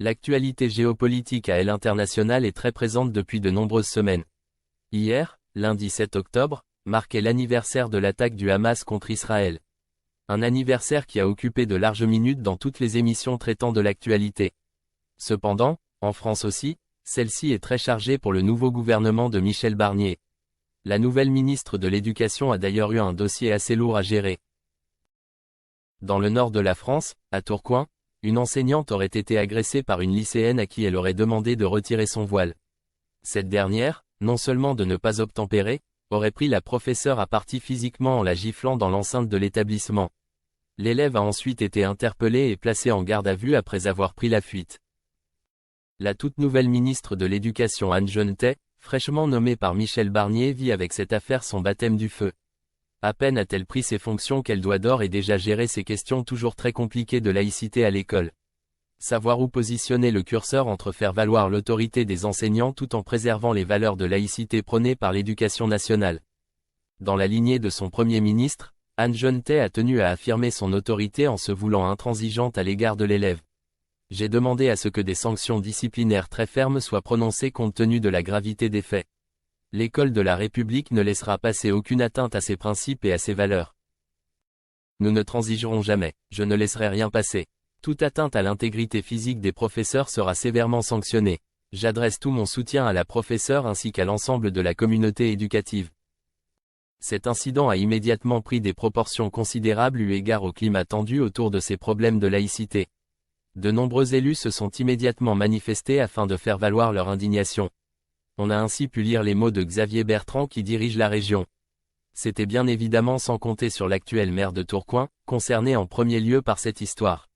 L'actualité géopolitique à l'international est très présente depuis de nombreuses semaines. Hier, lundi 7 octobre, marquait l'anniversaire de l'attaque du Hamas contre Israël. Un anniversaire qui a occupé de larges minutes dans toutes les émissions traitant de l'actualité. Cependant, en France aussi, celle-ci est très chargée pour le nouveau gouvernement de Michel Barnier. La nouvelle ministre de l'Éducation a d'ailleurs eu un dossier assez lourd à gérer. Dans le nord de la France, à Tourcoing, une enseignante aurait été agressée par une lycéenne à qui elle aurait demandé de retirer son voile. Cette dernière, non seulement de ne pas obtempérer, aurait pris la professeure à partie physiquement en la giflant dans l'enceinte de l'établissement. L'élève a ensuite été interpellé et placé en garde à vue après avoir pris la fuite. La toute nouvelle ministre de l'Éducation Anne Genetet, fraîchement nommée par Michel Barnier, vit avec cette affaire son baptême du feu. À peine a-t-elle pris ses fonctions qu'elle doit d'ores et déjà gérer ces questions toujours très compliquées de laïcité à l'école. Savoir où positionner le curseur entre faire valoir l'autorité des enseignants tout en préservant les valeurs de laïcité prônées par l'éducation nationale. Dans la lignée de son premier ministre, Anne Genetet a tenu à affirmer son autorité en se voulant intransigeante à l'égard de l'élève. J'ai demandé à ce que des sanctions disciplinaires très fermes soient prononcées compte tenu de la gravité des faits. L'école de la République ne laissera passer aucune atteinte à ses principes et à ses valeurs. Nous ne transigerons jamais, je ne laisserai rien passer. Toute atteinte à l'intégrité physique des professeurs sera sévèrement sanctionnée. J'adresse tout mon soutien à la professeure ainsi qu'à l'ensemble de la communauté éducative. Cet incident a immédiatement pris des proportions considérables eu égard au climat tendu autour de ces problèmes de laïcité. De nombreux élus se sont immédiatement manifestés afin de faire valoir leur indignation. On a ainsi pu lire les mots de Xavier Bertrand qui dirige la région. C'était bien évidemment sans compter sur l'actuel maire de Tourcoing, concerné en premier lieu par cette histoire.